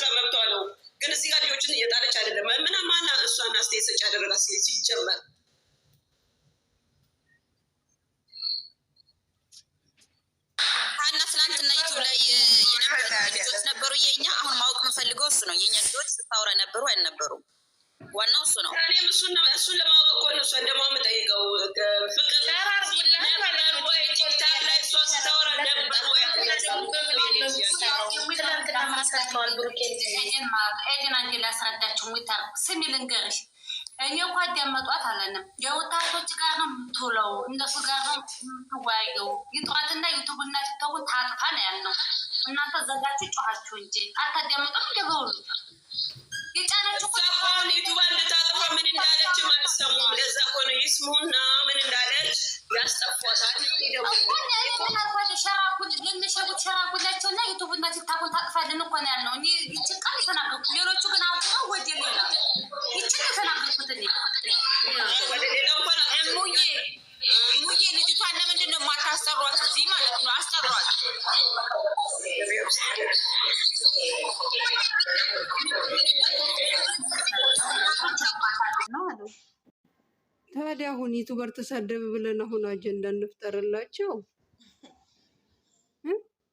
መስራት መብቷ ነው። ግን እዚህ ጋር ልጆችን እየጣለች አይደለም። ምን ማና እሷን አስተያየት ሰጭ ያደረጋት ሲጀመር ሀና ትናንትና ዩቱብ ላይ ልጆች ነበሩ የኛ። አሁን ማወቅ የምፈልገው እሱ ነው። የኛ ልጆች ስታወራ ነበሩ አልነበሩም? ዋናው እሱ ነው። እኔም እሱን ለማወቅ እኮ ነው እሷን ደግሞ የምጠይቀው። ፍቅር ወይ ቲክታክ ላይ እሷ ስታወራ ነበር ወይ? ኤድን አንዴ ላስረዳችሁ። ስሚ ልንገርሽ፣ እኔ እኮ አዳመጧት አለንም የወጣቶች ጋር ነው የምትውለው፣ እነሱ ጋር ነው የምትወያየው። ይጥሯትና ዩቱብና ቲክቶክን ታጥፋ ነው ያልነው። እናንተ ዘጋችሁ ጮኻችሁ እንጂ አታዳመጡም። እንደበሉ የጫናችሁ አሁን ዩቱብ እንድታጠፋ ምን እንዳለች አልሰሙም። ለዛ እኮ ነው ይስሙና ምን እንዳለች ያስጠፏታል። ልንሸጉት ሸራጉላቸው እና ዩቱብና ቲክቶክን ታጥፋልን እኮ ነው ያልነው። እኔ ይችን ቃል የተናገርኩት ሌሎቹ ግን አውቀው ወደ ሌላ ይችን የተናገርኩት ሙዬ ልጅቷን ለምንድን ነው የማታሰሯት? እዚህ ማለት ነው አሰሯት። ታዲያ አሁን ዩቱበር ተሳደብ ብለን አሁን አጀንዳ እንፍጠርላቸው?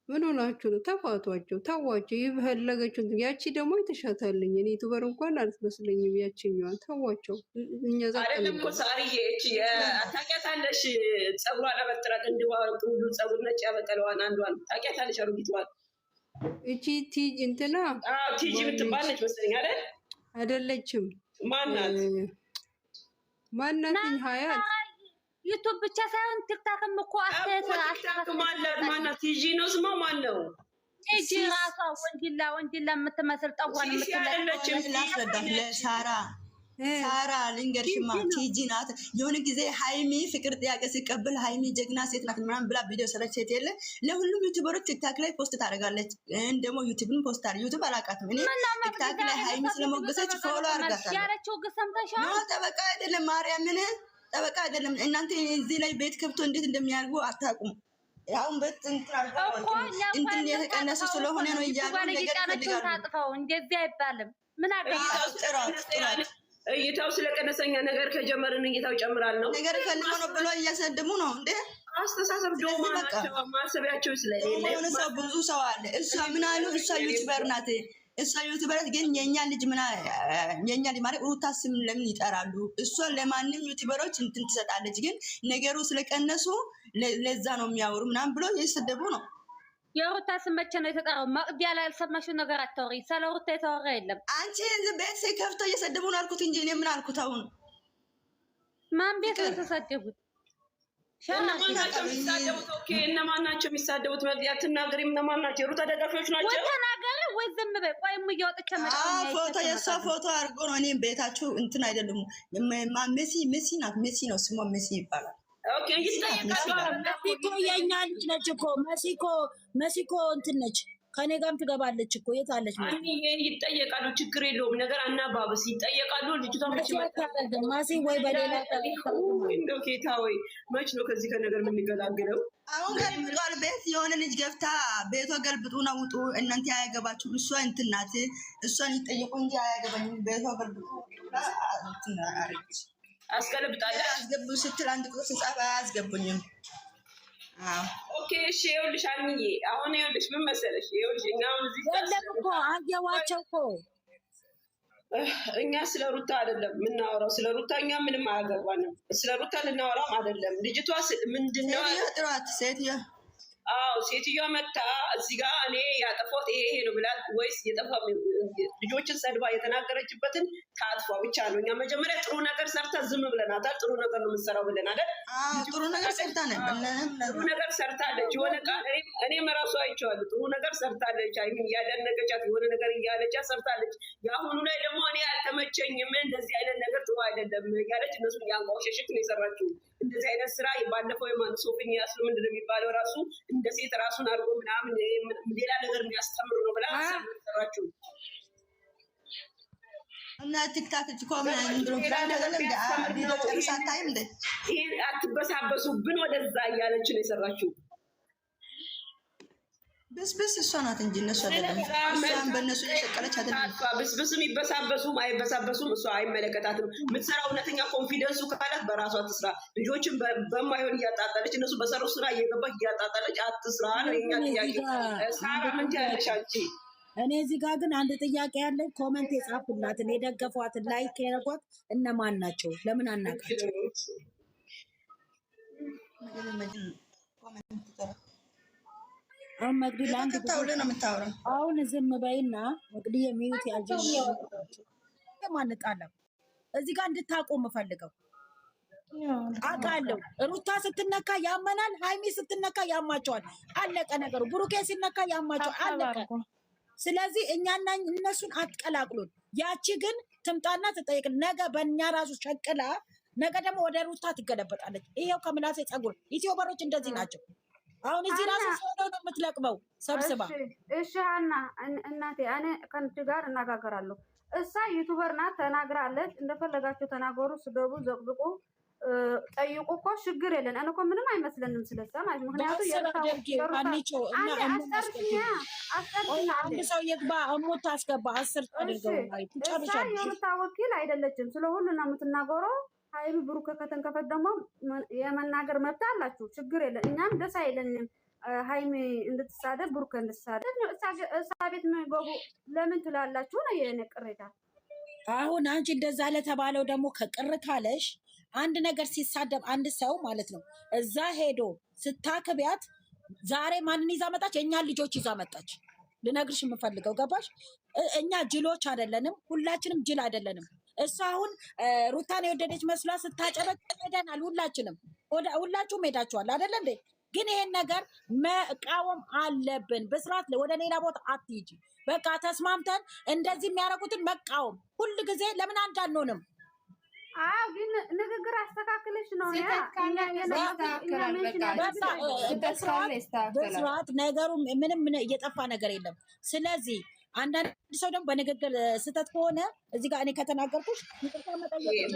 ምን ሆናችሁ ነው? ተፋቷቸው፣ ተዋቸው። ይፈለገችው ያቺ ደግሞ የተሻታለኝ እኔ ዩቱበር እንኳን አልመስለኝም። ያቺኛዋን ተዋቸው። እኛ ዛሬም ሳሪዬ እቺ ታውቂያታለሽ? ጸጉሯ ለበጥራት እንዲዋጡ ሁሉ ጸጉር ነጭ ያበቀለዋን አንዷን ታውቂያታለሽ? አሩጊቷን እቺ ቲጂ እንትና ቲጂ የምትባል ነች መሰለኝ አይደል? አይደለችም። ማናት? ሀያት ዩቱብ ብቻ ሳይሆን ቲክታክም እኮ ቲክታክ ማናት? ቲጂ ነው ስሟ። ማን ነው ቲጂ? ራሷ ወንዲላ የምትመስል ጠዋን ሳራ ልንገርሽማ፣ ቲጂ ናት። የሆነ ጊዜ ሃይሚ ፍቅር ጥያቄ ሲቀበል ሃይሚ ጀግና ሴት ናት ምናምን ብላ ቪዲዮ ሰራች። ሴት የለ ለሁሉም ዩቲዩበሮች ቲክታክ ላይ ፖስት ታደርጋለች። ደግሞ ዩቲዩብን ፖስት ታደርግ። ዩቲዩብ አላውቃትም እኔ። ቲክታክ ላይ ሃይሚ ስለሞገሰች ፎሎ አድርጋታለሁ። ያረችው ግሰምተሻል። ነው ጠበቃ አይደለም፣ ማርያምን ጠበቃ አይደለም። እናንተ እዚህ ላይ ቤት ከብቶ እንዴት እንደሚያርጉ አታውቁም። አሁን እንትን የተቀነሰ ስለሆነ ነው እያሉ ነገር ፈልጋሉ። ታጥፈው እንደዚህ አይባልም። ምን አገኘ? እይታው ስለቀነሰኛ ነገር ከጀመርን እይታው ጨምራል ነው ነገር ፈልጎ ነው ብሎ እያሰደሙ ነው እንዴ? አስተሳሰብ ዶማ ናቸው። ማሰቢያቸው ስለሌለ የሆነ ሰው ብዙ ሰው አለ። እሷ ምን አሉ? እሷ ዩቲዩበር ናት። እሷ ዩቲዩበር ግን የኛ ልጅ ማለት ሩታ ስም ለምን ይጠራሉ? እሷ ለማንም ዩቲዩበሮች እንትን ትሰጣለች። ግን ነገሩ ስለቀነሱ ለዛ ነው የሚያወሩ ምናምን ብሎ እየሰደቡ ነው። የሩታ ስም መቼ ነው የተጠራው? መቅዲያ ላይ ያልሰማሽው ነገር አታወሪ። ስለ ሩታ የተወራ የለም። አንቺ ቤት ከፍቶ እየሰደቡ ነው አልኩት እንጂ እኔ ምን አልኩት? አሁን ማን ቤት ነው የተሰደቡት? እነማን ናቸው የሚሳደቡት? መቅዲያ አትናገሪም። እነማን ናቸው? የሩታ ደጋፊዎች ናቸው። ወይ ተናገሪ ወይ ዝም በይ። ቆይም እያወጥቼ ፎቶ የእሷ ፎቶ አድርጎ ነው። እኔም ቤታችሁ እንትን አይደለም። ሜሲ ናት። ሜሲ ነው ስሟ። ሜሲ ይባላል። መሲኮ የኛ ልጅ ነች እኮ መሲኮ እንትን ነች። ከኔ ጋርም ትገባለች እኮ። የት አለች? ይጠየቃሉ። ችግር የለውም። ነገር አናባብስ። ይጠየቃሉ። ልጅቷ መች ማሲ ወይ በሌላ እንደው ጌታ ወይ መች ነው ከዚህ ከነገር የምንገላግለው? አሁን ገልብጧል። ቤት የሆነ ልጅ ገብታ ቤቷ ገልብጡ ነው ውጡ። እናንተ አያገባችሁም። እሷ እንትን ናት። እሷን ይጠየቁ እንጂ አያገባኝም። ቤቷ ገልብጡ አስገልብጣለች። አስገቡ ስትል አንድ ቁጥር ስጻፍ አያስገቡኝም። ኦኬ እሺ። ይኸውልሽ አንዬ አሁን ይኸውልሽ ምን መሰለሽ፣ ይኸውልሽ እኛ አሁን እዚህ የለም እኮ አየዋቸው እኮ እኛ ስለ ሩታ አይደለም የምናወራው። ስለ ሩታ እኛ ምንም አያገባንም። ስለ ሩታ ልናወራም አይደለም። ልጅቷ ምንድነው ጥራት ሴትዮ ሴትዮዋ መታ እዚህ ጋር እኔ ያጠፋሁት ይሄ ነው ብላ ወይስ የጠፋ ልጆችን ሰድባ የተናገረችበትን ታጥፏ ብቻ ነው። እኛ መጀመሪያ ጥሩ ነገር ሰርታ ዝም ብለናታል። ጥሩ ነገር ነው የምትሰራው ብለናል። ጥሩ ነገር ሰርታለች። የሆነ እኔም እራሱ አይቼዋለሁ። ጥሩ ነገር ሰርታለች። አይሚን እያደነቀቻት የሆነ ነገር እያለቻት ሰርታለች። የአሁኑ ላይ ደግሞ እኔ አልተመቸኝም፣ እንደዚህ አይነት ነገር ጥሩ አይደለም እያለች እነሱን ያንቋሸሸች ነው የሰራችው። እንደዚህ አይነት ስራ ባለፈው የማን ሶፍኝ ያስሉ ምንድን ነው የሚባለው ራሱ እንደ ሴት ራሱን አድርጎ ምናምን ሌላ ነገር የሚያስተምሩ ነው ብላ ሰራችው። እና ቲክታክ ይሄን አትበሳበሱብን ወደዛ እያለች ነው የሰራችው። ብስብስ እሷ ናት እንጂ እነሱ አይደለም። እሷን በእነሱ እየሸቀለች አይደለም። ብስብስም ይበሳበሱም አይበሳበሱም እሷ አይመለከታትም። የምትሰራ እውነተኛ ኮንፊደንሱ ካላት በራሷ ትስራ። ልጆችን በማይሆን እያጣጣለች እነሱ በሰሩ ስራ እየገባች እያጣጣለች አትስራ ነው የኛ ጥያቄ። ሳራ ምን ትያለሽ አንቺ? እኔ እዚህ ጋር ግን አንድ ጥያቄ ያለ ኮመንት የጻፉላትን የደገፏትን ላይክ ያደረጓት እነማን ናቸው? ለምን አናውቃቸው? አሁን መግዲ ላንድ አሁን ዝም በይና መግዲ የሚዩት ያልጀኝ የማንጣለም እዚህ ጋር እንድታቆም ፈልገው አውቃለሁ። ሩታ ስትነካ ያመናል፣ ሃይሚ ስትነካ ያማቸዋል። አለቀ ነገሩ። ብሩኬ ሲነካ ያማቸዋል። አለቀ። ስለዚህ እኛና እነሱን አትቀላቅሉን። ያቺ ግን ትምጣና ትጠይቅ። ነገ በእኛ ራሱ ሸቅላ ነገ ደግሞ ወደ ሩታ ትገለበጣለች። ይሄው ከምላሴ ጸጉር ኢትዮበሮች እንደዚህ ናቸው። አሁን እዚህ ራሱ ሰው ነው የምትለቅመው ሰብስባ። እሺ ሀና እናቴ እኔ ከአንቺ ጋር እናጋገራለሁ። እሷ ዩቱበር ናት፣ ተናግራለች። እንደፈለጋችሁ ተናገሩ፣ ስደቡ፣ ዘቅዝቁ፣ ጠይቁ እኮ ችግር የለን። እኔ እኮ ምንም አይመስለንም ስለዛ ማለት ምክንያቱም አንድ ሰው የግባ እሞት አስገባ 10 አድርገው ማለት ትጨርሻለሽ። የሩታ ወኪል አይደለችም። ስለሁሉ ነው የምትናገረው። ሀይሚ ብሩክ ከተንከፈት ደግሞ የመናገር መብት አላችሁ። ችግር የለን። እኛም ደስ አይለንም ሀይሚ እንድትሳደብ ብሩክ እንድትሳደብ። እሳ ቤት የሚገቡ ለምን ትላላችሁ ነው የኔ ቅሬታ። አሁን አንቺ እንደዛ ለተባለው ደግሞ ከቅር ካለሽ አንድ ነገር ሲሳደብ አንድ ሰው ማለት ነው እዛ ሄዶ ስታክቢያት ዛሬ ማንን ይዛ መጣች? የእኛን ልጆች ይዛ መጣች። ልነግርሽ የምፈልገው ገባሽ? እኛ ጅሎች አይደለንም፣ ሁላችንም ጅል አይደለንም። እሱ አሁን ሩታን የወደደች መስሏ ስታጨበጭ ሄደናል። ሁላችሁም ሄዳችኋል አይደለ እንዴ? ግን ይሄን ነገር መቃወም አለብን። በስርዓት ወደ ሌላ ቦታ አትሂጂ። በቃ ተስማምተን እንደዚህ የሚያደርጉትን መቃወም ሁል ጊዜ ለምን አንድ አንሆንም? አዎ ግን ንግግር አስተካክለሽ ነው በስርዓት ነገሩ ምንም እየጠፋ ነገር የለም። ስለዚህ አንዳንድ ሰው ደግሞ በንግግር ስህተት ከሆነ እዚህ ጋር እኔ ከተናገርኩሽ ይቅርታ መጠየቅ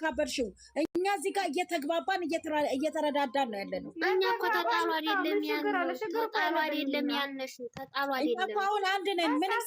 ካበርሽው እኛ እዚህ ጋር እየተግባባን እየተረዳዳን ነው ያለነው። እኛ እኮ ተጣሉ አይደለም ያልነው፣ ተጣሉ አይደለም ያልነው፣ ተጣሉ አይደለም። አሁን አንድ ነን ምንም